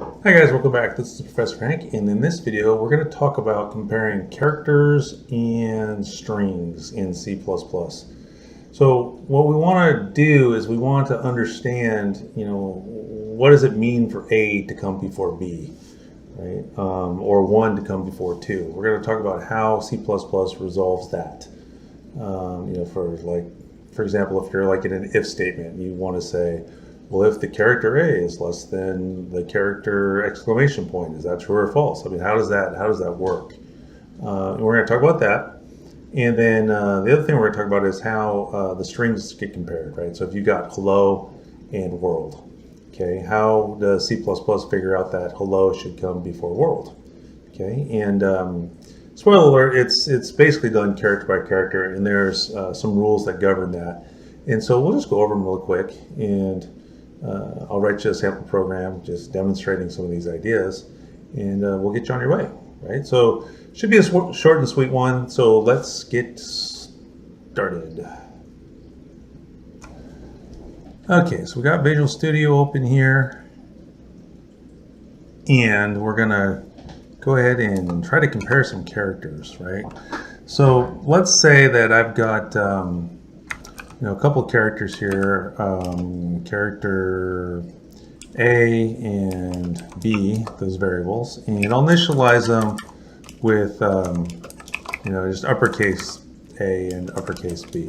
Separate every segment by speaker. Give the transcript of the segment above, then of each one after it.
Speaker 1: Hi guys, welcome back. This is Professor Hank, and in this video we're going to talk about comparing characters and strings in C++. So what we want to do is we want to understand, what does it mean for A to come before B, right? Or 1 to come before 2. We're going to talk about how C++ resolves that. For example, if you're like in an if statement, you want to say, well, if the character A is less than the character exclamation point, is that true or false? I mean, how does that work? And we're going to talk about that. And then the other thing we're going to talk about is how the strings get compared, right? So if you got hello and world, okay, how does C++ figure out that hello should come before world? Okay, and spoiler alert, it's basically done character by character, and there's some rules that govern that. And so we'll just go over them real quick, and I'll write you a sample program just demonstrating some of these ideas, and we'll get you on your way, right? So it should be a short and sweet one, so let's get started. Okay, so we got Visual Studio open here, and we're gonna go ahead and try to compare some characters, right? So let's say that I've got a couple characters here, character A and B, those variables, and I'll initialize them with just uppercase A and uppercase B.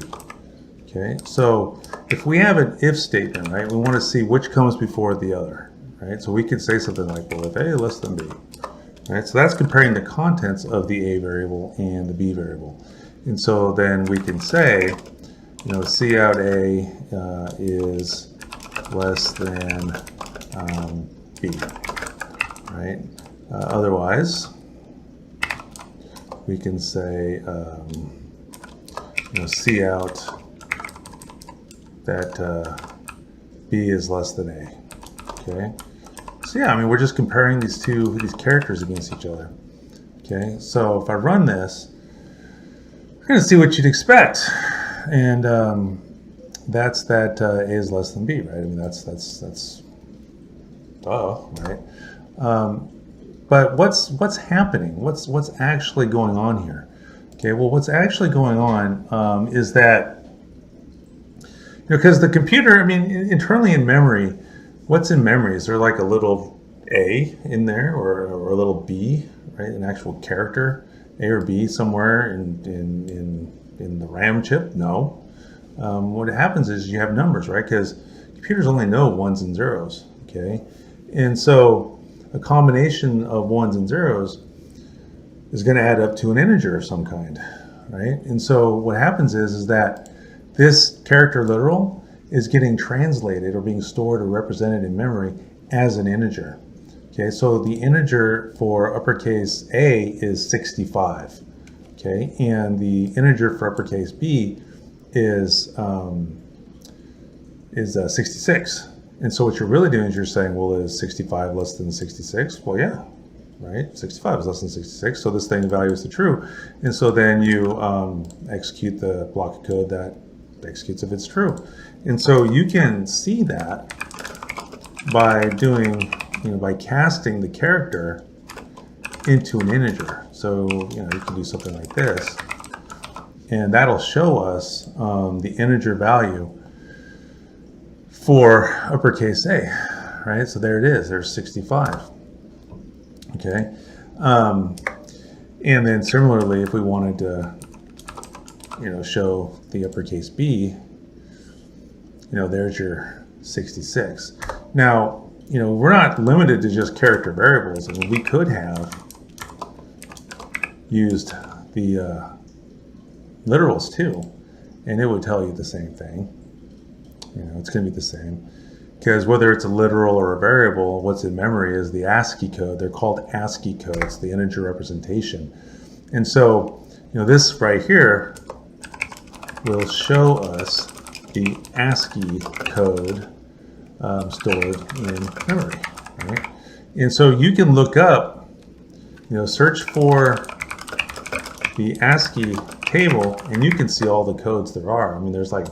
Speaker 1: Okay, so if we have an if statement, right, we want to see which comes before the other, right? So we could say something like, well, if A less than B, right? So that's comparing the contents of the A variable and the B variable. And so then we can say, C out A is less than B, right? Otherwise, we can say, C out that B is less than A, okay? So yeah, I mean, we're just comparing these characters against each other, okay? So if I run this, we're gonna see what you'd expect. And that's that A is less than B, right? I mean, that's duh, right? But what's happening? What's actually going on here? Okay, well, what's actually going on is that, because the computer, I mean, internally in memory, what's in memory? Is there like a little A in there, or a little B, right? An actual character, A or B, somewhere in the RAM chip? No. What happens is you have numbers, right? Because computers only know ones and zeros, okay? And so a combination of ones and zeros is going to add up to an integer of some kind, right? And so what happens is that this character literal is getting translated or being stored or represented in memory as an integer. Okay, so the integer for uppercase A is 65. Okay, and the integer for uppercase B is 66. And so what you're really doing is you're saying, well, is 65 less than 66? Well, yeah, right? 65 is less than 66, so this thing value is the true. And so then you execute the block of code that executes if it's true. And so you can see that by doing, by casting the character into an integer. So, you can do something like this, and that'll show us the integer value for uppercase A, right? So there it is, there's 65, okay? And then similarly, if we wanted to, show the uppercase B, there's your 66. Now, we're not limited to just character variables. I mean, we could have used the literals too, and it would tell you the same thing. It's going to be the same, because whether it's a literal or a variable, what's in memory is the ASCII code. They're called ASCII codes, the integer representation. And so, this right here will show us the ASCII code stored in memory, right? And so you can look up, search for the ASCII table, and you can see all the codes there are. I mean, there's like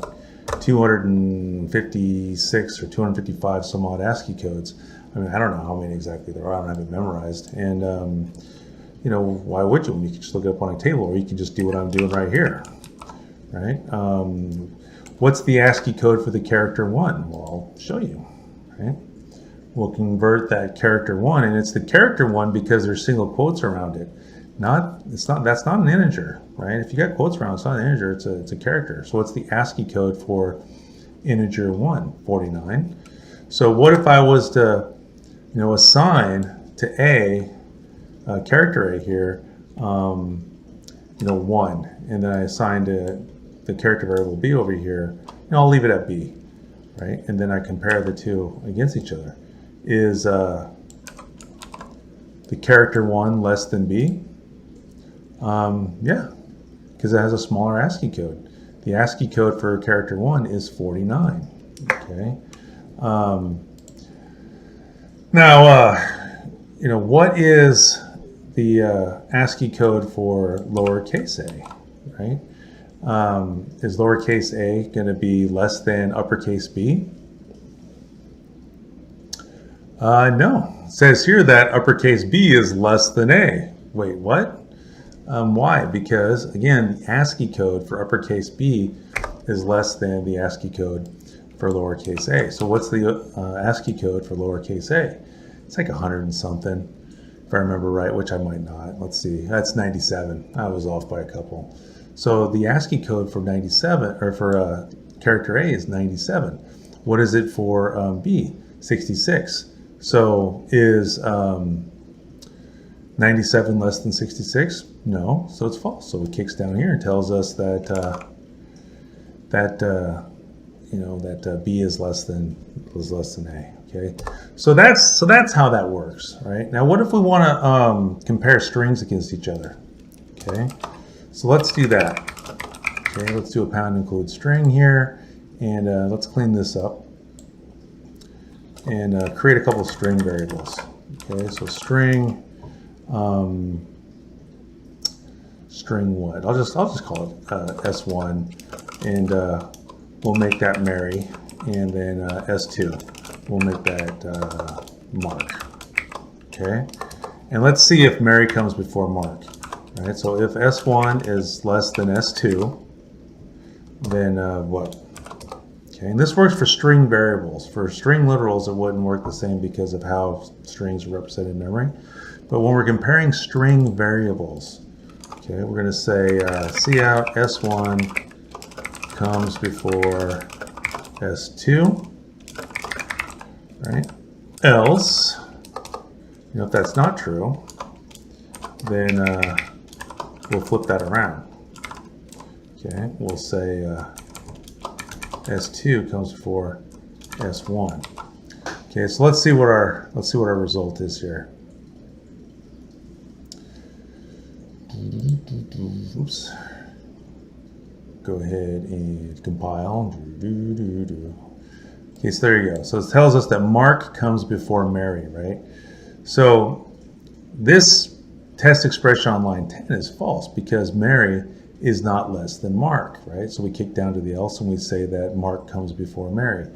Speaker 1: 256 or 255 some odd ASCII codes. I mean, I don't know how many exactly there are. I don't have it memorized. And, you know, why would you? You can just look it up on a table, or you can just do what I'm doing right here, right? What's the ASCII code for the character 1? Well, I'll show you, right? We'll convert that character 1, and it's the character 1 because there's single quotes around it. That's not an integer, right? If you got quotes around, it's not an integer, it's a character. So what's the ASCII code for integer 1? 49. So what if I was to, you know, assign to A, character A here, you know, 1, and then I assigned the character variable B over here, and I'll leave it at B, right? And then I compare the two against each other. Is the character 1 less than B? Yeah, because it has a smaller ASCII code. The ASCII code for character 1 is 49. Okay. Now, you know, what is the ASCII code for lowercase a, right? Is lowercase a going to be less than uppercase B? No. It says here that uppercase B is less than A. Wait, what? Why? Because, again, the ASCII code for uppercase B is less than the ASCII code for lowercase a. So what's the ASCII code for lowercase a? It's like 100 and something, if I remember right, which I might not. Let's see. That's 97. I was off by a couple. So the ASCII code for 97, or for character A, is 97. What is it for B? 66. So is 97 less than 66? No, so it's false. So it kicks down here and tells us that B is less than A. Okay, so that's how that works, right? Now, what if we want to compare strings against each other? Okay, so let's do that. Okay, let's do a pound include string here, and let's clean this up and create a couple of string variables. Okay, so string what? I'll just call it S1, and we'll make that Mary, and then S2, we'll make that Mark. Okay, and let's see if Mary comes before Mark. All right, so if S1 is less than S2, then what? Okay, and this works for string variables. For string literals, it wouldn't work the same because of how strings are represented in memory. But when we're comparing string variables, okay, we're going to say cout S1 comes before S2, right? Else, you know, if that's not true, then we'll flip that around. Okay, we'll say S2 comes before S1. Okay, so let's see what our result is here. Oops. Go ahead and compile. Okay, so there you go. So it tells us that Mark comes before Mary, right? So this test expression on line 10 is false because Mary is not less than Mark, right? So we kick down to the else and we say that Mark comes before Mary.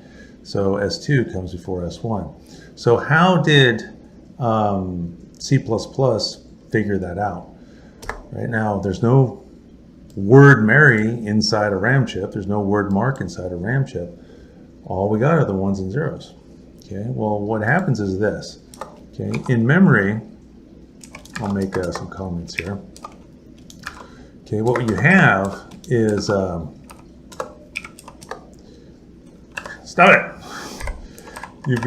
Speaker 1: So S2 comes before S1. So how did C++ figure that out? Right now, there's no word Mary inside a RAM chip. There's no word Mark inside a RAM chip. All we got are the ones and zeros. Okay, well, what happens is this. Okay, in memory, I'll make some comments here. Okay, what you have is, stop it. You've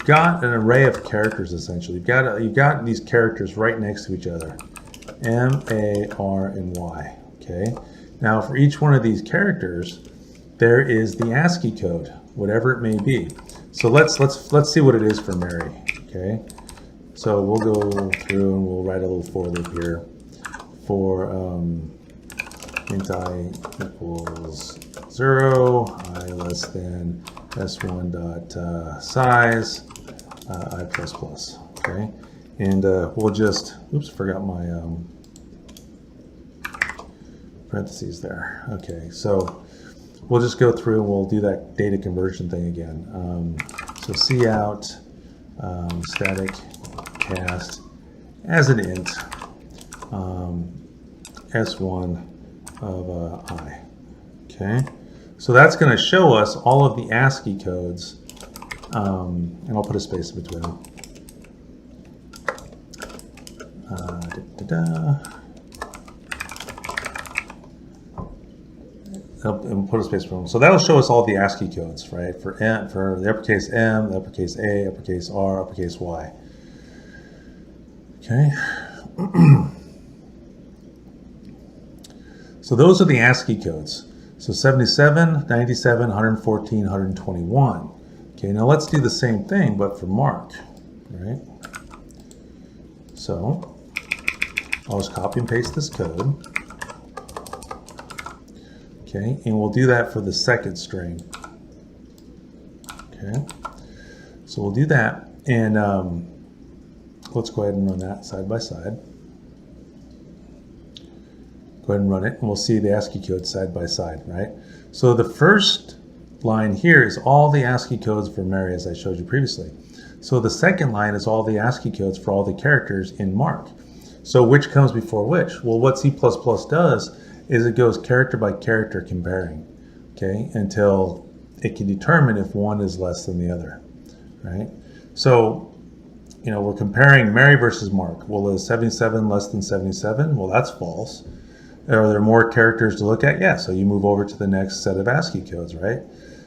Speaker 1: got an array of characters essentially. You've got these characters right next to each other, M, A, R, and Y. Okay. Now for each one of these characters, there is the ASCII code, whatever it may be. So let's see what it is for Mary. Okay. So we'll go through and we'll write a little for loop here for int I equals 0, I less than S1 dot size I plus plus. Okay, and we'll just forgot my parentheses there. Okay, so we'll just go through and we'll do that data conversion thing again. So cout static cast as an int s1 of I. Okay, so that's going to show us all of the ASCII codes, and I'll put a space in between them. And put a space between them. So that'll show us all the ASCII codes, right? For the uppercase M, the uppercase A, uppercase R, uppercase Y. Okay. So those are the ASCII codes. So 77, 97, 114, 121. Okay, now let's do the same thing, but for Mark, right? So I'll just copy and paste this code. Okay, and we'll do that for the second string. Okay, so we'll do that, and let's go ahead and run that side by side. Go ahead and run it, and we'll see the ASCII codes side by side, right? So the first line here is all the ASCII codes for Mary, as I showed you previously. So the second line is all the ASCII codes for all the characters in Mark. So which comes before which? Well, what C++ does is it goes character by character comparing, okay, until it can determine if one is less than the other, right? So, you know, we're comparing Mary versus Mark. Well, is 77 less than 77? Well, that's false. Are there more characters to look at? Yeah, so you move over to the next set of ASCII codes, right?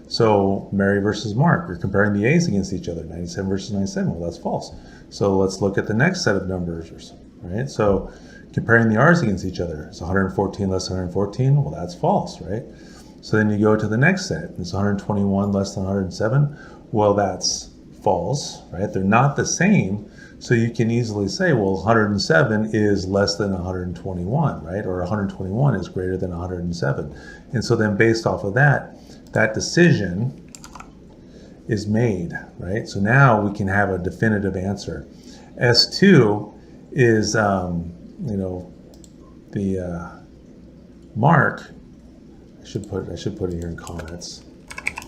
Speaker 1: So Mary versus Mark, you're comparing the A's against each other, 97 versus 97, well, that's false. So let's look at the next set of numbers, right? So comparing the R's against each other, it's 114 less than 114, well, that's false, right? So then you go to the next set, it's 121 less than 107, well, that's false, right? They're not the same, so you can easily say, well, 107 is less than 121, right? Or 121 is greater than 107. And so then based off of that, that decision is made, right? So now we can have a definitive answer. S2 is, you know, the Mark, I should put it here in comments.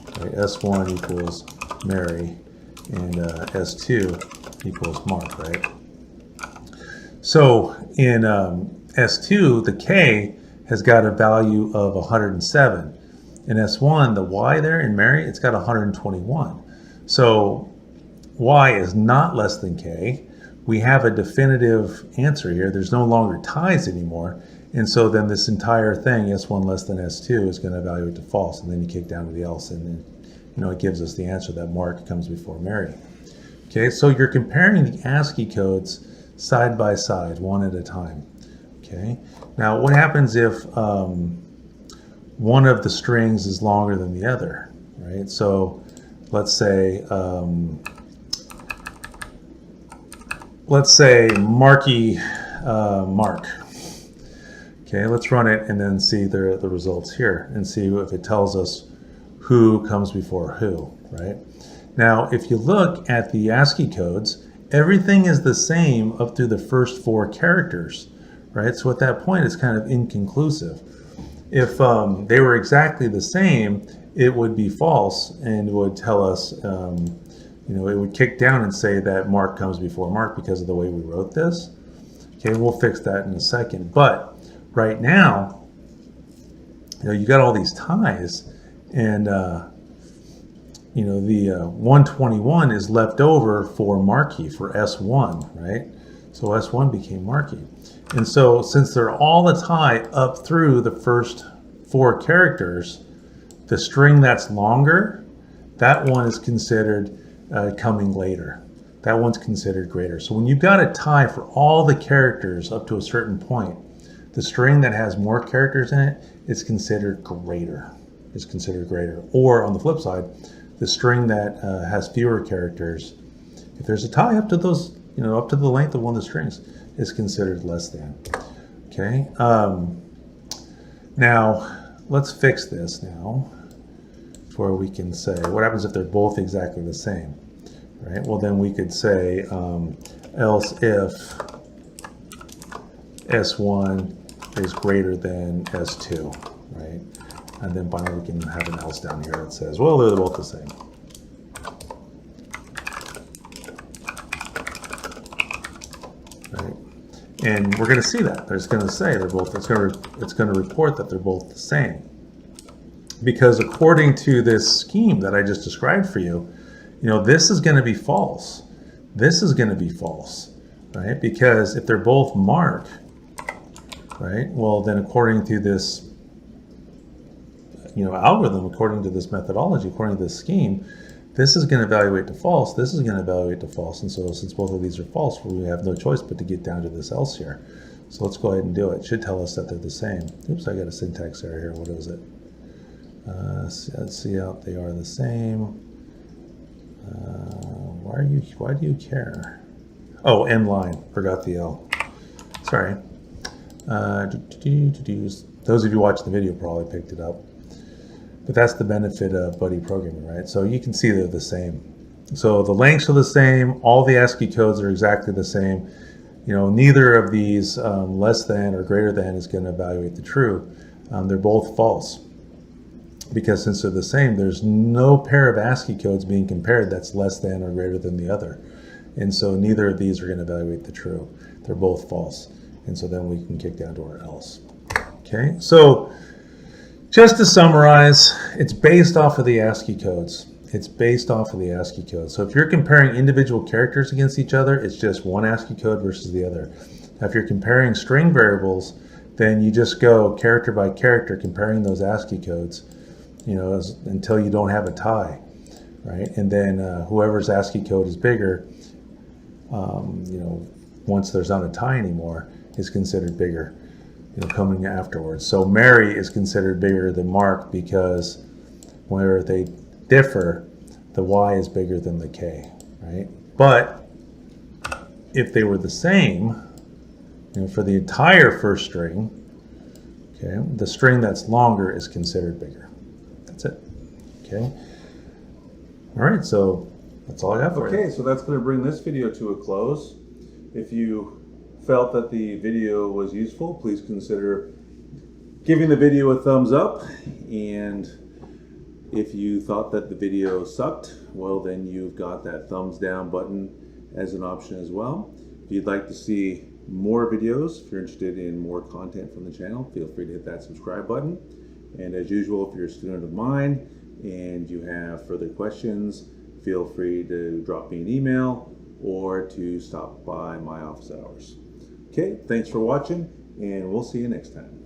Speaker 1: Okay, S1 equals Mary, and S2 equals Mark, right? So in S2, the K has got a value of 107. In S1, the Y there in Mary, it's got 121. So Y is not less than K. We have a definitive answer here. There's no longer ties anymore. And so then this entire thing, S1 less than S2, is going to evaluate to false. And then you kick down to the else, and then, you know, it gives us the answer that Mark comes before Mary. Okay, so you're comparing the ASCII codes side by side, one at a time. Okay, now what happens if one of the strings is longer than the other, right? So let's say Marky Mark. Okay, let's run it and then see the results here and see if it tells us who comes before who, right? Now, if you look at the ASCII codes, everything is the same up through the first 4 characters, right? So at that point, it's kind of inconclusive. If they were exactly the same, it would be false, and it would tell us, you know, it would kick down and say that Mark comes before Mark because of the way we wrote this. Okay, we'll fix that in a second. But right now, you know, you got all these ties, and you know, the 121 is left over for Marky, for S1, right? So S1 became Marky. And so since they're all a tie up through the first 4 characters, the string that's longer, that one is considered coming later. That one's considered greater. So when you've got a tie for all the characters up to a certain point, the string that has more characters in it is considered greater. Is considered greater. Or on the flip side, the string that has fewer characters, if there's a tie up to those, you know, up to the length of one of the strings, is considered less than. Okay. Now let's fix this now, where we can say what happens if they're both exactly the same, right? Well, then we could say else if S1 is greater than S2, right? And then finally we can have an else down here that says, well, they're both the same. Right? And we're going to see that. It's going to say they're both, it's going to report that they're both the same. Because according to this scheme that I just described for you, this is going to be false. This is going to be false, right? Because if they're both mark, right, well, then according to this, algorithm, according to this methodology, according to this scheme, this is going to evaluate to false. This is going to evaluate to false. And so since both of these are false, we have no choice but to get down to this else here. So let's go ahead and do it. It should tell us that they're the same. Oops, I got a syntax error here. What is it? Let's see out. They are the same. Why do you care? Oh, end line. Forgot the L. Sorry. Those of you watching the video probably picked it up. But that's the benefit of buddy programming, right? So you can see they're the same. So the lengths are the same. All the ASCII codes are exactly the same. Neither of these less than or greater than is going to evaluate the true. They're both false. Because since they're the same, there's no pair of ASCII codes being compared that's less than or greater than the other. And so neither of these are going to evaluate the true. They're both false. And so then we can kick down to our else. Okay, so just to summarize, it's based off of the ASCII codes. It's based off of the ASCII codes. So if you're comparing individual characters against each other, it's just one ASCII code versus the other. Now, if you're comparing string variables, then you just go character by character, comparing those ASCII codes, until you don't have a tie, right? And then whoever's ASCII code is bigger, once there's not a tie anymore, is considered bigger, coming afterwards. So Mary is considered bigger than Mark because where they differ, the Y is bigger than the K, right? But if they were the same, for the entire first string, okay, the string that's longer is considered bigger. That's it. Okay. All right, so that's all I have for you. Okay, so that's going to bring this video to a close. If you felt that the video was useful, please consider giving the video a thumbs up. And if you thought that the video sucked, well, then you've got that thumbs down button as an option as well. If you'd like to see more videos, if you're interested in more content from the channel, feel free to hit that subscribe button. And as usual, if you're a student of mine and you have further questions, feel free to drop me an email or to stop by my office hours. Okay, thanks for watching, and we'll see you next time.